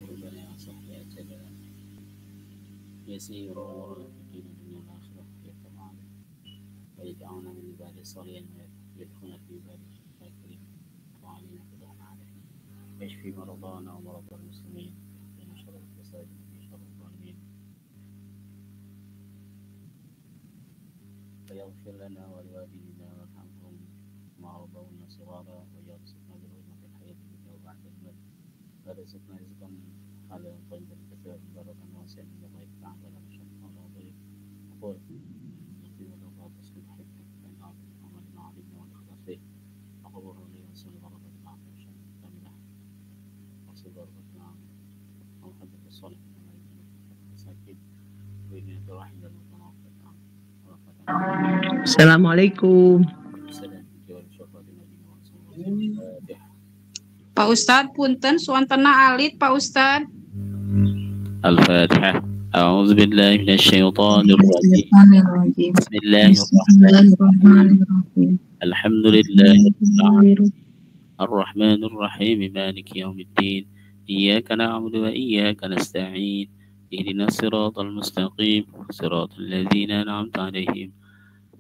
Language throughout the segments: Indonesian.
ربنا يصح يعتبر يسير في الدنيا والآخرة يتبع ويجعلنا من عباد الصالحين ويدخلنا في عباد الكريم وعلينا فتحنا عليه ويشفي مرضانا ومرضى المسلمين ويقينا شر الفساد وفي شر الظالمين ويغفر لنا ولوالدينا ويرحمهم مع ربونا صغارا ويرزقنا بالغنى في الحياة الدنيا وبعد الموت ويرزقنا رزقا حلالا طيبا كثيرا مباركا واسعا من الله تعالى ولا شر ولا ضيق أقول نقيم الله تسليم حكمة فإن أعظم عملنا علمنا ونخلص به أقبل لي وصل بركة العافية وشان كاملة وصل بركة العافية ومحبة الصالح المساكين وإن الرحيم المتناقض Assalamualaikum. Pak Ustadz, punten suantana alit Pak Ustadz. Al-Fatihah. A'udzu billahi minasyaitonir rajim. Bismillahirrahmanirrahim. Alhamdulillahirabbil alamin. Ar-Rahmanir Rahim. Maliki yaumiddin. Iyyaka na'budu wa iyyaka nasta'in. Ihdinas siratal mustaqim. Siratal ladzina an'amta 'alaihim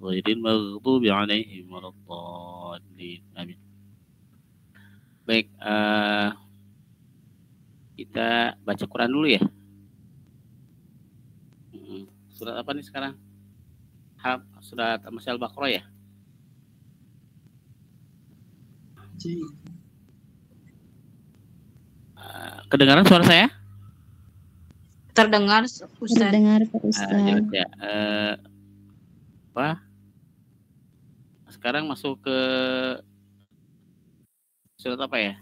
ghairil maghdubi 'alaihim waladdallin. Amin. Baik, kita baca Quran dulu ya. Surat apa nih sekarang? Surat Al-Baqarah ya? Kedengaran suara saya? Terdengar, Ustaz. Terdengar, Pak Ustaz. Ya, apa? Sekarang masuk ke surat apa ya?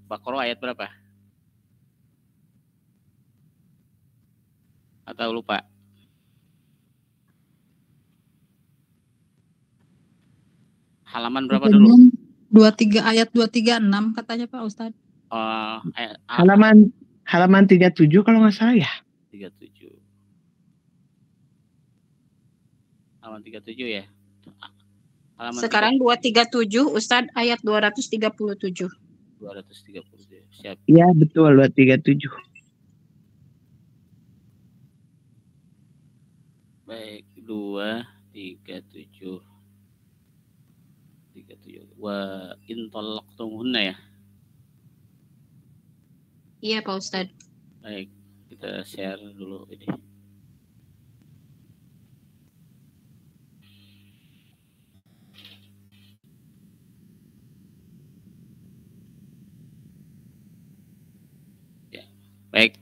Baqarah ayat berapa? Atau lupa? Halaman berapa dulu? 23 ayat 236 katanya Pak Ustadz. Halaman 37 kalau nggak salah ya. 37. Halaman 37 ya. Halaman sekarang 237 Ustadz ayat 237. 237. Siap. Iya, betul 237. Baik, 237. 37. Wa in talaqtumuhunna ya. Iya, Pak Ustadz. Baik, kita share dulu ini. Ya, baik.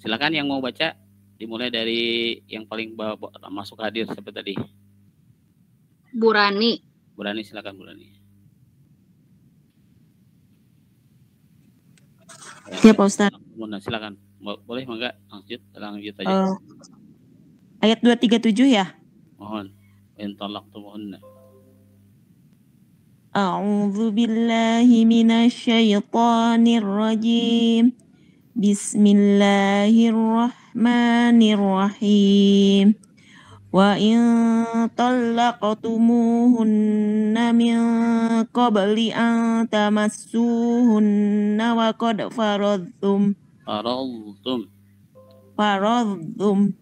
Silakan yang mau baca, dimulai dari yang paling bawah masuk hadir seperti tadi. Bu Rani. Bu Rani, silakan Bu Rani. Ya, Pak Ustadz. Silakan. Boleh enggak? Lanjut aja. Ayat 237 ya? Mohon. In talaqtumuhunna. A'udzu billahi minasyaitonir rajim. Bismillahirrahmanirrahim. Wa in talaqtumuhunna min qabli an tamassuhunna wa qad faradtum faradtum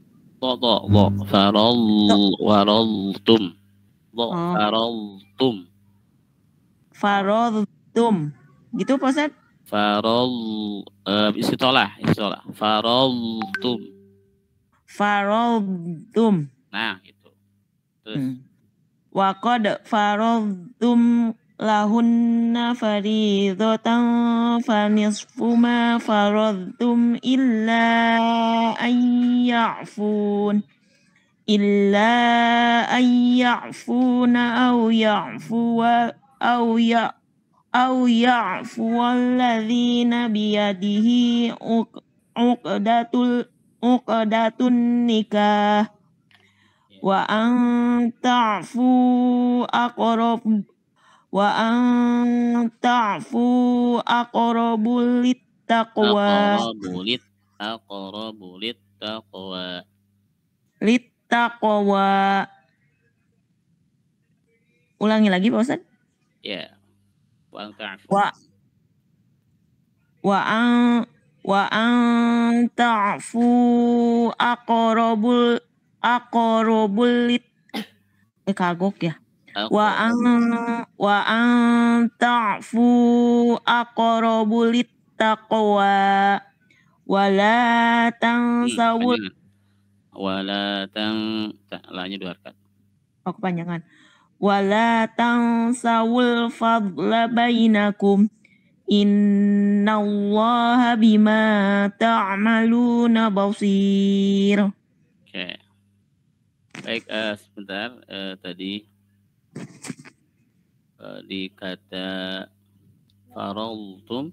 gitu Pak Ustaz? Faradtum. Nah, gitu. Terus wa qad faradtum lahunna faridatan fanisfu ma faradtum illa ayya'funa aw ya'fu alladhina biyadihi uqdatun nikah wa an ta'fu aqrabu littaqwa. Ulangi lagi Pak Ustaz. Ya. wa an ta'fu aqrabul kagok ya. Wa an ta'fu aqrabul taqwa wala tansawul lahnya 2 harakat. kepanjangan. Wala tansawul fadla bainakum innallaha bima ta'maluna basir. Oke. Baik, sebentar, tadi di kata faraltum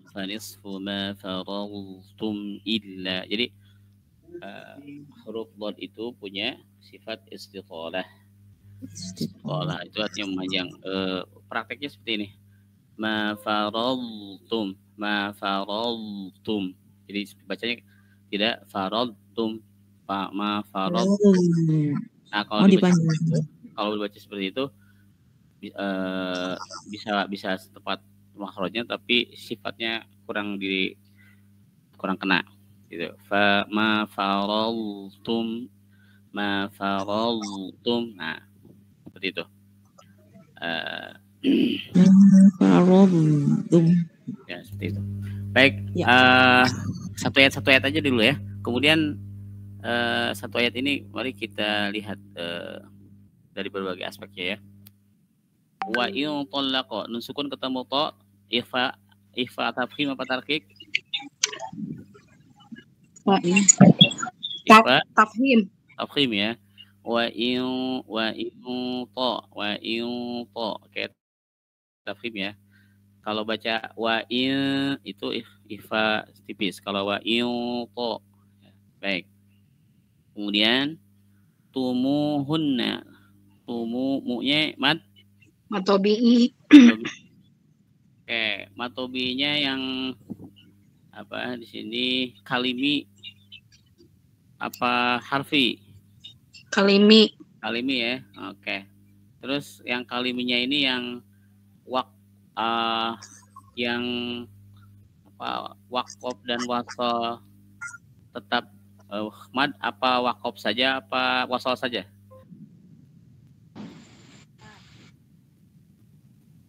fanisfu ma faraltum illa. Jadi huruf dhad itu punya sifat istiqalah. Istiqalah itu artinya memanjang. Prakteknya seperti ini. Ma faraltum. Jadi bacanya tidak faraltum. Ma faraltum. Nah, kalau dibaca seperti itu bisa tepat makhrajnya, tapi sifatnya kurang kena gitu. Ma faraltum. Nah, seperti itu. Ya, seperti itu. Baik, satu ayat aja dulu ya. Kemudian satu ayat ini mari kita lihat dari berbagai aspeknya ya. Wa in talaqa, nun sukun ketemu ta, ifa tafkhim apa tarqiq? Tafkhim ya. Wa in ta kayak tafkhim ya. Kalau baca wa in itu ifa tipis. Kalau wa in ta. Baik. Kemudian tumuhunna. Mu'nya matobi'i. Oke, matobi'nya yang apa di sini kalimi apa harfi? Kalimi ya. Oke. Terus yang kaliminya ini yang yang waqaf dan wasal tetap mad apa waqaf saja apa wasal saja?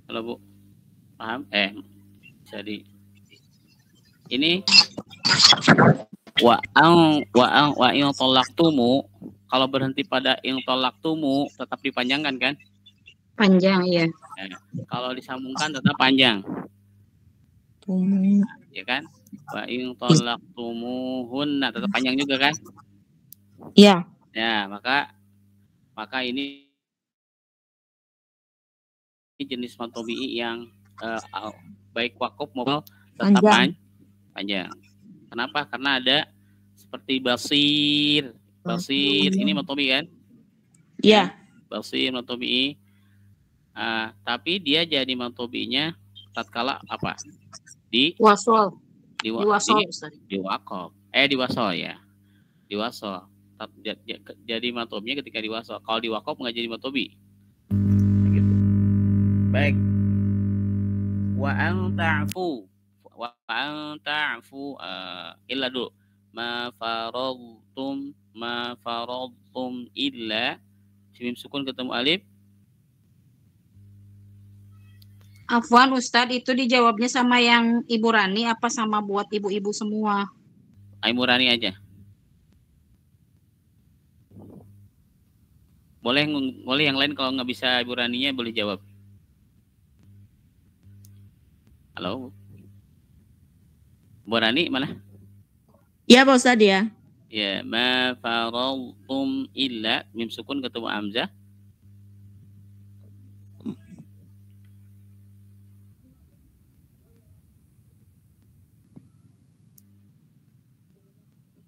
Halo Bu, paham? Jadi ini wa in talaqtumu, kalau berhenti pada in talaqtumu tetap dipanjangkan kan? panjang ya. Kalau disambungkan tetap panjang. Ya kan? Wa in talaqtumuhunna tetap panjang juga kan? Iya. Ya, maka ini jenis matobi'i yang baik waqaf maupun tetap panjang. Kenapa? Karena ada seperti basir. Ini matobi kan? Iya. Basir matobi'i. Tapi dia jadi matobi'nya tatkala apa? Di wasol. Di waqaf. Di wasol ya. Di wasol. Jadi matobi'nya ketika di wasol. Kalau di waqaf nggak jadi matobi. Gitu. Baik. Wa an ta'fu illa dulu. Ma faradtum illa mim sukun ketemu alif. Afwan Ustadz, itu dijawabnya sama yang Ibu Rani apa sama buat ibu-ibu semua? Ibu Rani aja. Boleh yang lain, kalau nggak bisa Ibu Raninya boleh jawab. Halo, Bu Rani mana? Iya Pak Ustadz ya. Ya, ma faradtum illa mim sukun ketemu hamzah.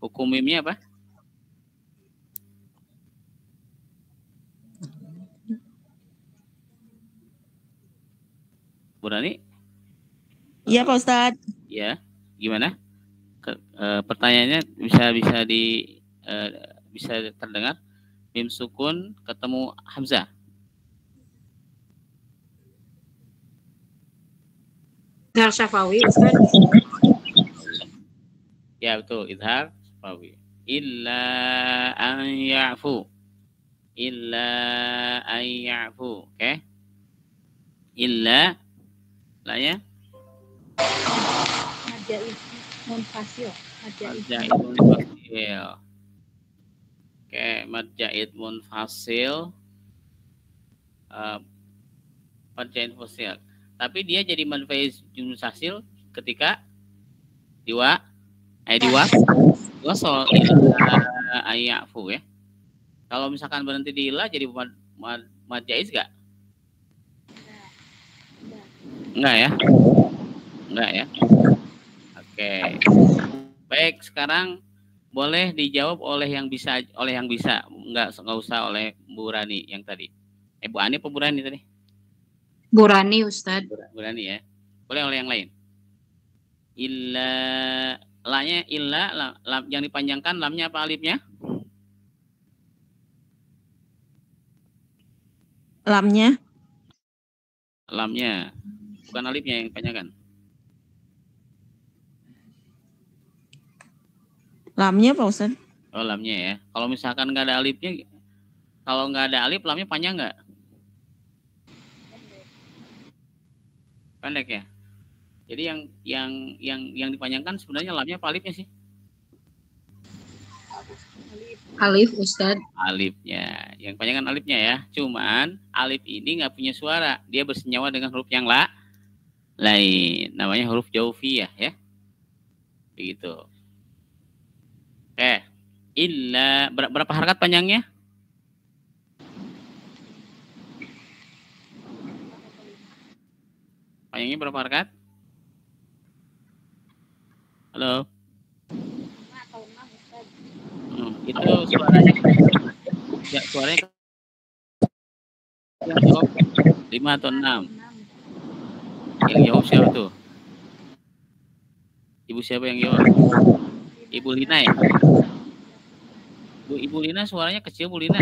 Hukum mimnya apa? Bu Rani? Iya Pak Ustadz. Ya, gimana? Pertanyaannya bisa terdengar. Mim sukun ketemu hamzah. Izhar syafawi Ustaz. Ya betul, idhar syafawi. Illa an ya'fu. Illa an ya'fu. Oke. Illa lah ya. Majaid munfasil. Majaid munfasil. Oke, majaid munfasil. Majaid munfasil. Tapi dia jadi manfaat munfasil ketika diwasol ayafu ya. Kalau misalkan berhenti di ilah jadi mad jaiz gak? Enggak ya? Enggak ya? Oke. Baik, sekarang boleh dijawab oleh yang bisa, enggak usah oleh Bu Rani yang tadi. Bu Ani apa Bu Rani tadi? Bu Rani Ustaz. Bu Rani ya. Boleh oleh yang lain. Illa la-nya illa lam, yang dipanjangkan lamnya apa alifnya? Lamnya. Lamnya. Bukan alifnya yang dipanjangkan. Lamnya Pak Ustaz. Oh, lamnya ya. Kalau misalkan nggak ada alifnya, kalau nggak ada alif, lamnya panjang nggak? Pendek ya. Jadi yang dipanjangkan sebenarnya lamnya apa alifnya sih? Alif Ustaz. Alifnya. Yang panjangkan alifnya ya. Cuman alif ini nggak punya suara. Dia bersenyawa dengan huruf yang lain. Namanya huruf jaufiyah ya. Begitu. Illa berapa harakat panjangnya? Panjangnya berapa harakat? Halo. Itu suaranya. Ya, suaranya yang jawab 5 atau 6. Yang jawab siapa tuh? Ibu siapa yang jawab? Ibu Lina ya? Ibu Lina suaranya kecil, Bu Lina.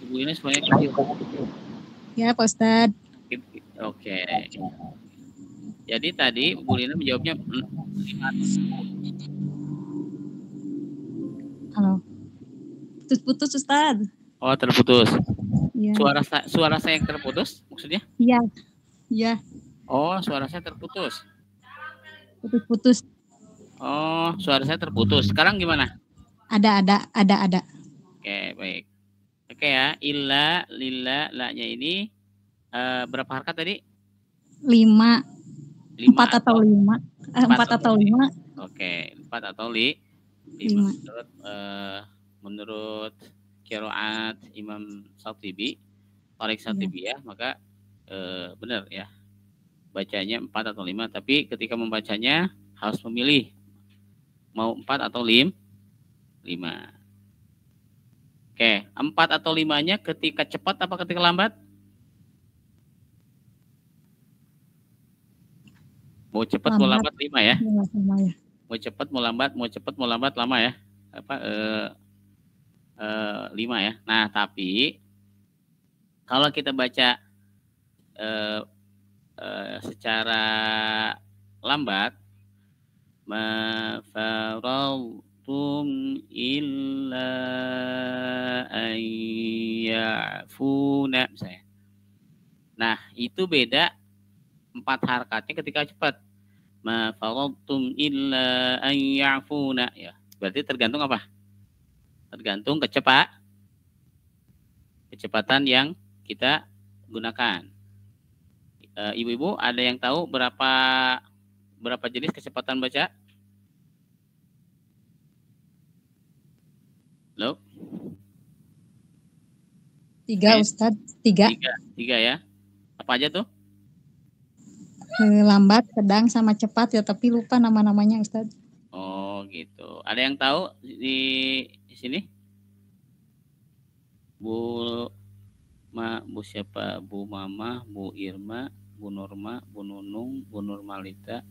Ibu Lina suaranya kecil. Ya Pak Ustaz. Oke. Jadi tadi Bu Lina menjawabnya 5. Halo. Putus Ustaz. Oh, terputus. Ya. Suara saya yang terputus maksudnya? Iya. Iya. Oh, suara saya terputus. Putus-putus. Oh, suara saya terputus. Sekarang gimana? Ada. Oke, baik. Oke ya, illa, lilla, la-nya ini berapa harakat tadi? 5. 4 atau 5. 4 atau 5. Oke, 4 atau 5. Menurut qiraat Imam Shatibi, Tariq Shatibi ya, maka benar ya. Bacanya 4 atau 5, tapi ketika membacanya harus memilih mau 4 atau 5. Oke, 4 atau 5-nya ketika cepat apa ketika lambat? Mau cepat mau lambat 5 ya? Mau cepat mau lambat lama ya? 5 ya. Nah, tapi kalau kita baca secara lambat, ma faraltum illa ayyafuna misalnya. Nah, itu beda 4 harakatnya ketika cepat. Ma faraltum illa ayyafuna ya. Berarti tergantung apa? Tergantung kecepatan yang kita gunakan. Ibu-ibu ada yang tahu berapa jenis kecepatan baca? Halo? 3 Ustaz. 3. 3 ya. Apa aja tuh? Lambat, sedang, sama cepat ya, tapi lupa nama-namanya Ustaz. Oh gitu. Ada yang tahu di sini? Bu siapa? Bu Mama, Bu Irma, Bu Norma, Bu Nunung, Bu Nurmalita,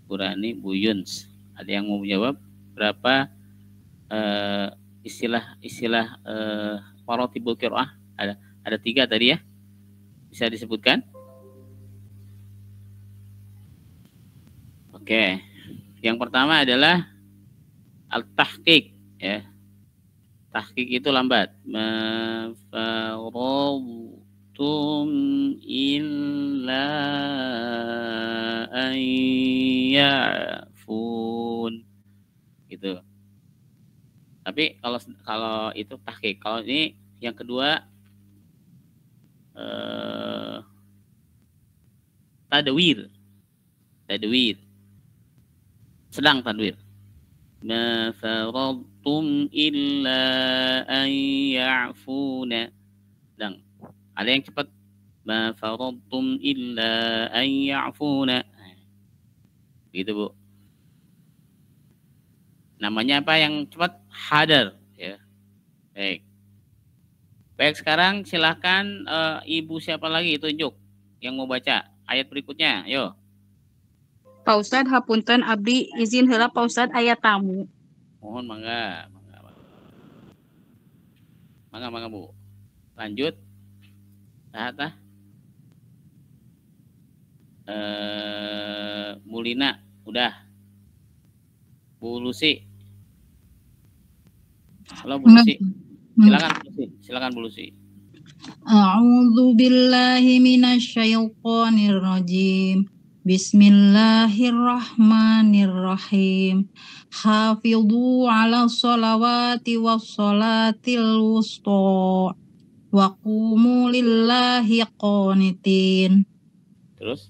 Bu Rani, Bu Yuns. Ada yang mau jawab berapa istilah maratibul qiraah? Ada 3 tadi ya. Bisa disebutkan? Oke. Yang pertama adalah al-tahqiq ya. Tahqiq itu lambat. Mafaradtum illa an ya'fun. Gitu. Tapi kalau itu tahqiq, kalau ini yang kedua tadwir. Sedang tadwir. Ma faradtum illa an ya'funa. Sedang. Ada yang cepat. Ma faradtum illa an ya'funa. Gitu, Bu. Namanya apa yang cepat? Hadar ya. Baik, sekarang silahkan Ibu siapa lagi tunjuk yang mau baca ayat berikutnya. Ayo. Pak Ustad, hapunten abdi izin heula Pak Ustad aya tamu. Mohon mangga. Mangga Bu. Lanjut. Tah. Mulina udah. Bu Lucy. Halo Bu Lucy. Silakan Bu Lucy. A'udzu billahi minasyaitonir rajim. Bismillahirrahmanirrahim. Hafidhu 'ala sholawati was sholatil wusta. Wa qumu lillahi qanitin. Terus?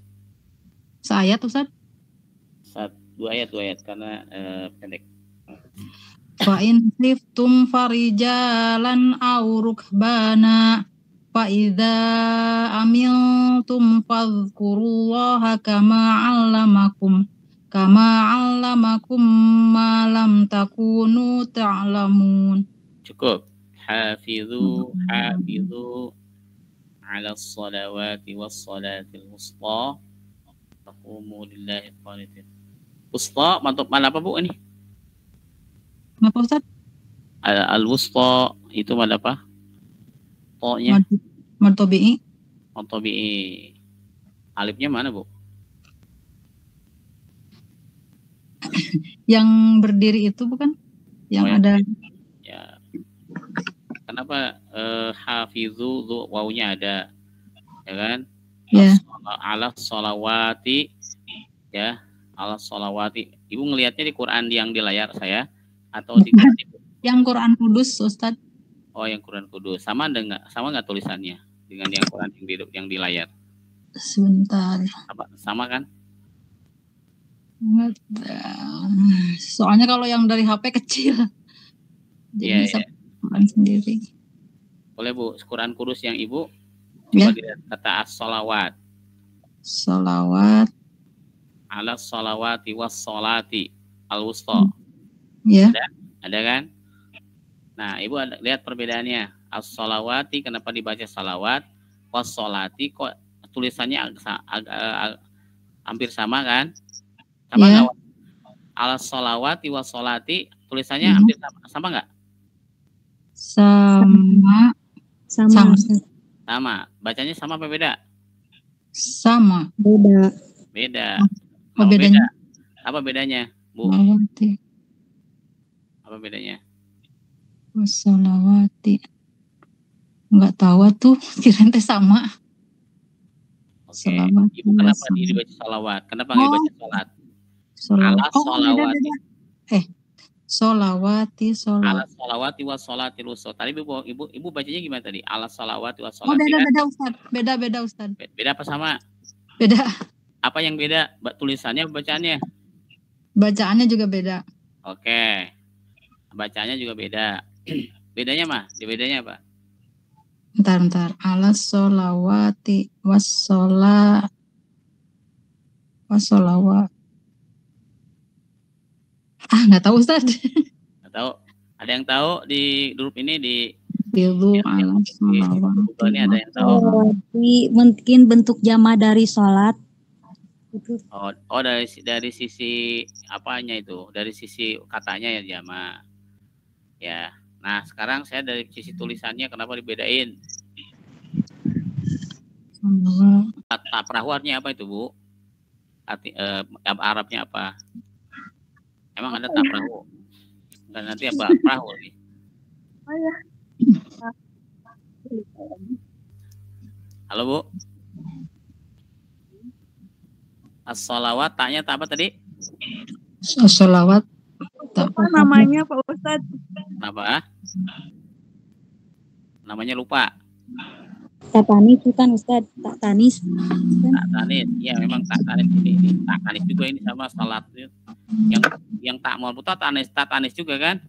Seayat Ustaz? Dua ayat karena pendek. Fa in khiftum farijalan aw rukbana fa idza amiltum fadhkurullaha kama 'allamakum ma lam takunu ta'lamun. Cukup. Hafidhu 'ala sholawati was sholatil wusta. Taqumu lillahi qanitin. Wusta mantap mana apa Bu ini? Kenapa Ustaz? Al-wusta itu mana apa? To-nya Martobi'i. Alifnya mana Bu? Yang berdiri itu bukan? Yang ada Ya. Kenapa hafizu wawunya ada? Ya kan? ya. Ala sholawati ya, ala sholawati. Ibu ngelihatnya di Quran yang di layar saya atau di Quran Ibu? Yang Quran Kudus Ustaz. Oh, yang Quran Kudus. Sama nggak tulisannya dengan yang Quran yang di layar? Sebentar. Sama kan? Soalnya kalau yang dari HP kecil. Jadi bisa Quran sendiri. Boleh Bu, Quran Kudus yang Ibu Ya. coba dilihat kata as-sholawat. Sholawat. Ala sholawati was sholati al-wusta. Ya. Ada kan? Nah, Ibu lihat perbedaannya. As-sholawati kenapa dibaca salawat? Was sholati kok tulisannya agak hampir sama kan? Sama nggak? Ala sholawati was sholati tulisannya hampir sama nggak? Sama. Bacanya sama apa beda? Sama. Beda. Apa bedanya? Apa bedanya, Bu? Sholawati. Apa bedanya? Wassalawati. Enggak tahu tuh, kirain teh sama. Oke. Ibu kenapa dibaca salawat? Kenapa nggak dibaca salat? Ala sholawati. Sholawati. Ala sholawati was sholatil wusta. Tadi Ibu bacanya gimana tadi? Ala sholawati was sholati. Beda Ustaz. Beda Ustaz. Beda apa sama? Beda. Apa yang beda? Tulisannya, bacaannya? Bacaannya juga beda. Oke. Bacaannya juga beda. Bedanya mah? Bedanya apa? Bentar. Ala sholawati wassolawat. Nggak tahu Ustaz. Nggak tahu. Ada yang tahu di grup ini di ala sholawati. Ini ada yang tahu? Mungkin bentuk jama dari sholat. Oh dari sisi apanya itu? Dari sisi katanya ya jama. Ya. Nah, sekarang saya dari sisi tulisannya kenapa dibedain? Tak perahu artinya apa itu, Bu? Arabnya apa? Emang ada tak perahu? Dan nanti apa perahu lagi? Halo, Bu. As-sholawat, taknya tak apa tadi? Sholawat. Apa namanya Pak Ustadz? Kenapa? Namanya lupa. Tak tanis bukan Ustadz, tak tanis. Tak tanis, ya memang tak tanis ini tak tanis juga ini sama salat yang tak mau tak tanis juga kan?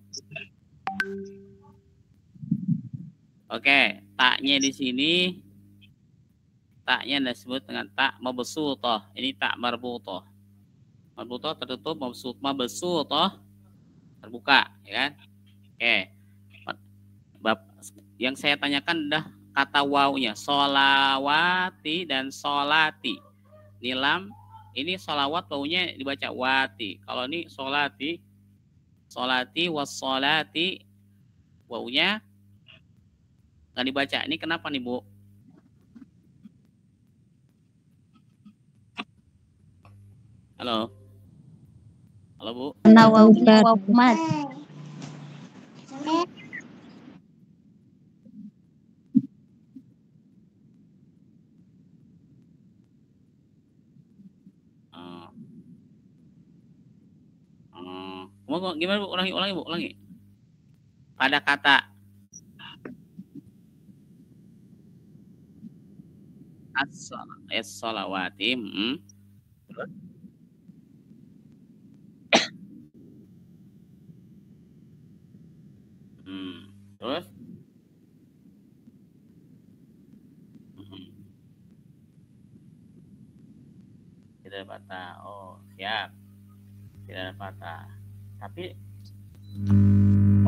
Oke, taknya di sini taknya disebut dengan tak mabsutoh. Ini tak marbutoh. Marbutoh tertutup, mabsutoh terbuka, ya kan? Oke. Yang saya tanyakan adalah kata wawunya, solawati dan solati. Nilam, ini solawat wawunya dibaca wati. Kalau ini solati, wassolati, wawunya nggak dibaca. Ini kenapa nih, Bu? Halo, Bu. Karena wawunya wawu mat. Gimana, Bu? Ulangi. Pada kata as-sholawati, terus tidak patah. Oh, siap. Tidak patah. Tapi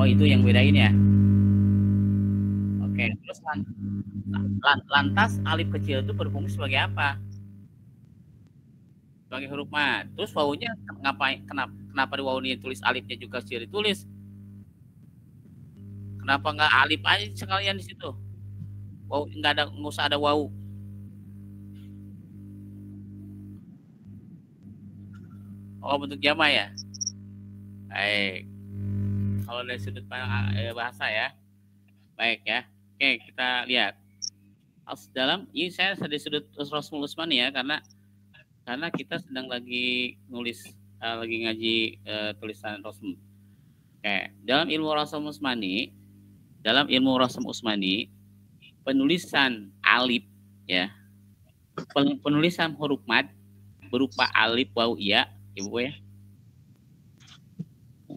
itu yang bedain ya. Oke, terus lantas alif kecil itu berfungsi sebagai apa? Sebagai huruf mad. Terus wawunya ngapain? Kenapa di wawu ini tulis alifnya juga kecil ditulis? Kenapa nggak alif aja sekalian di situ? Wawu nggak usah ada wawu. Oh, bentuk jamak ya. Baik. Kalau dari sudut pandang bahasa ya. Baik ya. Oke, kita lihat. Ini saya dari sudut Rasul Usmani ya, karena kita sedang lagi nulis lagi ngaji tulisan Rasul. Oke, dalam ilmu Rasul Usmani, penulisan alif ya. Penulisan huruf mad berupa alif, wawu, ya, Ibu ya.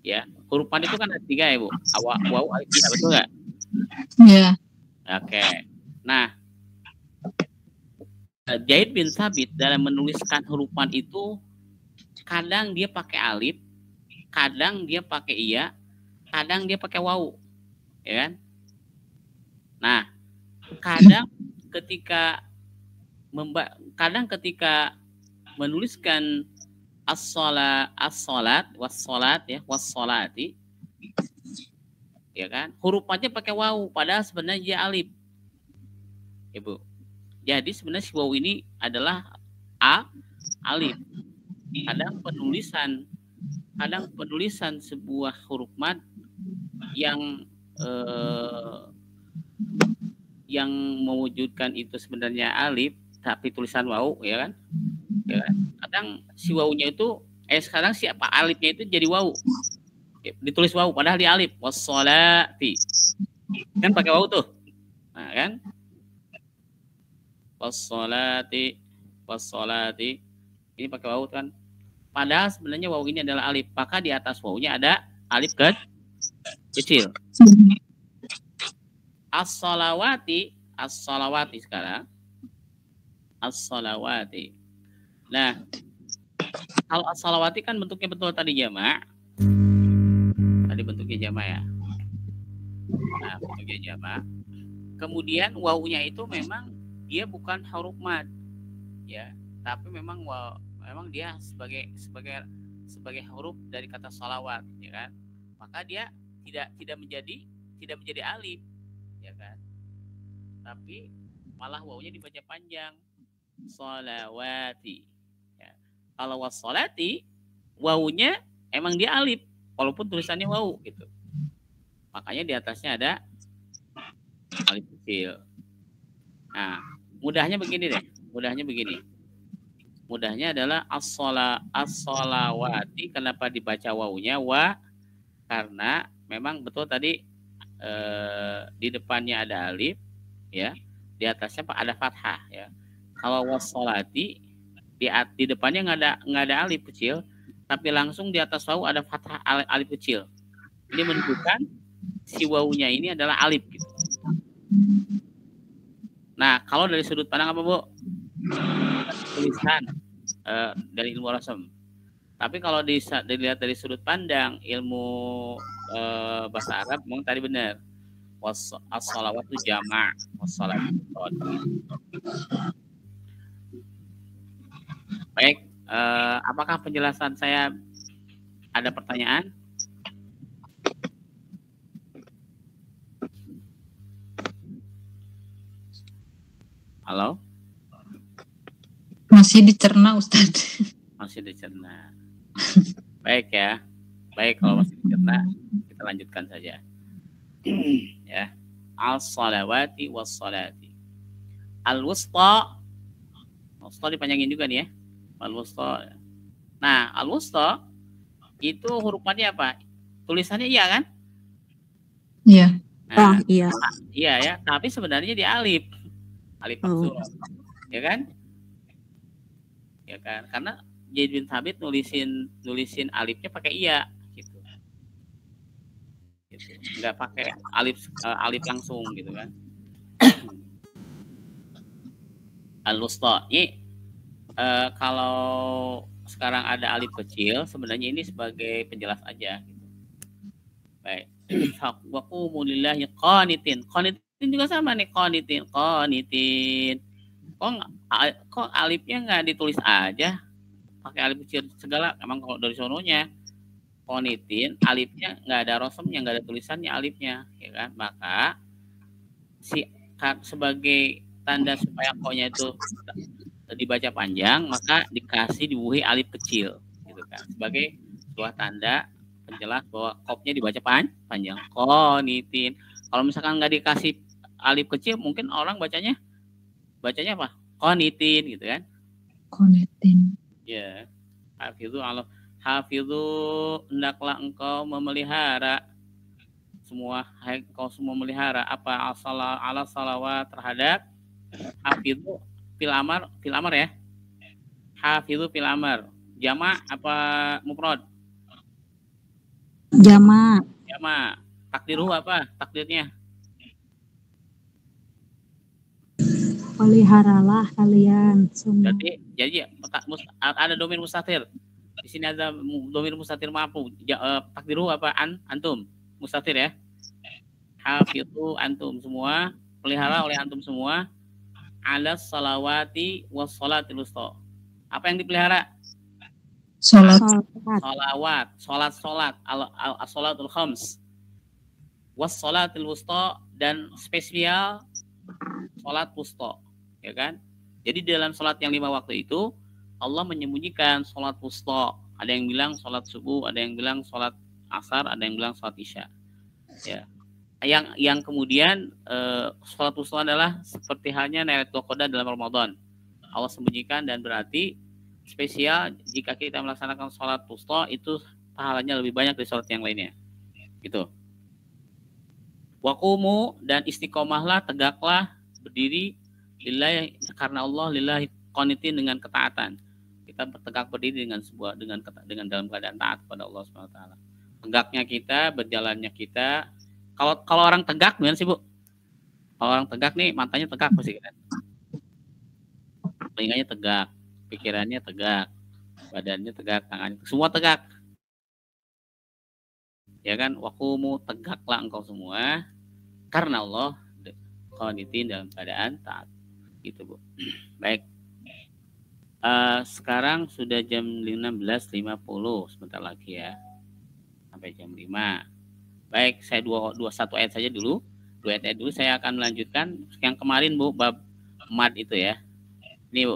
Ya, huruf mad itu kan ada 3 ya, Bu. Wawu, alif, ya, betul nggak? Iya. Oke. Nah, Zaid bin Thabit dalam menuliskan huruf mad itu kadang dia pakai alif, kadang dia pakai iya, kadang dia pakai wawu, ya kan? Nah, kadang ketika menuliskan as-salat was-salati, ya kan? Huruf madnya pakai wawu, padahal sebenarnya dia alif. Ibu. Jadi sebenarnya si wawu ini adalah alif. Kadang penulisan sebuah huruf mad yang mewujudkan itu sebenarnya alif tapi tulisan wawu, ya kan? Ya kan? Kadang si wawunya itu sekarang si alifnya itu jadi wawu. Ditulis wawu padahal di alif. Was-sholati. Kan pakai wawu tuh. Nah, kan? Was-sholati. Ini pakai wawu kan? Padahal sebenarnya wawu ini adalah alif. Maka di atas wawunya ada alif kecil. As-sholawati sekarang. As-sholawati. Nah, kalau as-sholawati kan bentuknya betul tadi jamak. Tadi bentuknya jamak ya. Nah, bentuknya jamak. Kemudian wawunya itu memang dia bukan huruf mad, ya, tapi memang dia sebagai huruf dari kata sholawat, ya kan? Maka dia tidak menjadi alif, ya kan? Tapi malah wawunya dibaca panjang. Sholawati. Ya. Kalau wassolati, wawunya emang dia alif, walaupun tulisannya wawu gitu. Makanya di atasnya ada alif kecil. Nah, mudahnya begini deh. Mudahnya adalah as-sholawati. Kenapa dibaca wawunya wa? Karena memang betul tadi di depannya ada alif, ya. Di atasnya ada fathah, ya. Kalau was-sholati di depannya nggak ada alif kecil, tapi langsung di atas wawu ada fathah alif kecil. Ini menunjukkan si wawunya ini adalah alif gitu. Nah, kalau dari sudut pandang apa, Bu? Tulisan dari ilmu rasam. Tapi kalau dilihat dari sudut pandang ilmu bahasa Arab, memang tadi benar. As-shalawat itu jama', was-shalat itu mufrad. Baik, apakah penjelasan saya ada pertanyaan? Halo? Masih dicerna, Ustadz. Masih dicerna. Baik ya. Baik, kalau masih dicerna, kita lanjutkan saja. Ya. Al-shalawati was-salati. Al-wusta. Wusta dipanjangin juga nih ya. Al-wusta. Nah, al-wusta itu hurufannya apa? Tulisannya iya kan? Iya. Nah, iya. Iya ya, tapi sebenarnya dia alif. Alif maksud. Ya kan? Ya kan? Karena Zaid bin Thabit nulisin alifnya pakai iya gitu. Nggak pakai alif langsung gitu kan. Al-wusta. Ini kalau sekarang ada alif kecil, sebenarnya ini sebagai penjelas aja gitu. Baik. Wa qumu lillahi qanitin. Qanitin juga sama nih, qanitin. Kok alifnya nggak ditulis aja? Pakai alif kecil segala. Emang kalau dari sononya qanitin, alifnya nggak ada rosemnya, nggak ada tulisannya alifnya, ya kan? Maka sebagai tanda supaya koknya itu dibaca panjang, maka dibubuhi alif kecil, gitu kan? Sebagai sebuah tanda penjelas bahwa kopnya dibaca panjang. Qanitin. Kalau misalkan nggak dikasih alif kecil, mungkin orang bacanya apa? Qanitin gitu kan? Qanitin. Ya. Hafidhu hendaklah engkau memelihara engkau semua memelihara apa ala salawat terhadap hafidhu fil amar ya. Hafidhu fil amar. Jama' apa mufrad? Jama. Takdiruhu apa? Takdirnya? Peliharalah kalian semua. Jadi ada domir mustatir. Di sini ada domir mustatir mampu. Takdiruhu apa? Antum. Mustatir ya. Hafidhu antum semua. Pelihara oleh antum semua. Ala salawati was salatil wusta. Apa yang dipelihara? Salawat. Salat. As-salatul khams. Was salatil wusta, dan spesial salat wusta. Ya kan? Jadi dalam salat yang 5 waktu itu Allah menyembunyikan salat wusta. Ada yang bilang salat subuh, ada yang bilang salat asar, ada yang bilang salat isya. Ya. Yang kemudian salat wusta adalah seperti halnya Lailatul Qadar dalam Ramadan. Allah sembunyikan, dan berarti spesial jika kita melaksanakan salat wusta itu pahalanya lebih banyak dari salat yang lainnya. Gitu. Waqumu, dan istiqomahlah, tegaklah, berdiri lillahi, karena Allah, lillahi qanitin, dengan ketaatan. Kita tegak berdiri dengan dalam keadaan taat kepada Allah Subhanahu wa taala. Tegaknya kita, berjalannya kita. Kalau orang tegak gimana sih, Bu? Kalau orang tegak nih, matanya tegak pasti kan. Telinganya tegak, pikirannya tegak, badannya tegak, tangannya semua tegak. Ya kan? Waqumu, tegaklah engkau semua karena Allah, qanitin, dalam keadaan taat. Gitu, Bu. Baik. Sekarang sudah jam 16.50, sebentar lagi ya. Sampai jam 5. Baik, saya satu ayat saja dulu. 2 ayat dulu saya akan melanjutkan yang kemarin, Bu, bab mad itu ya. Ini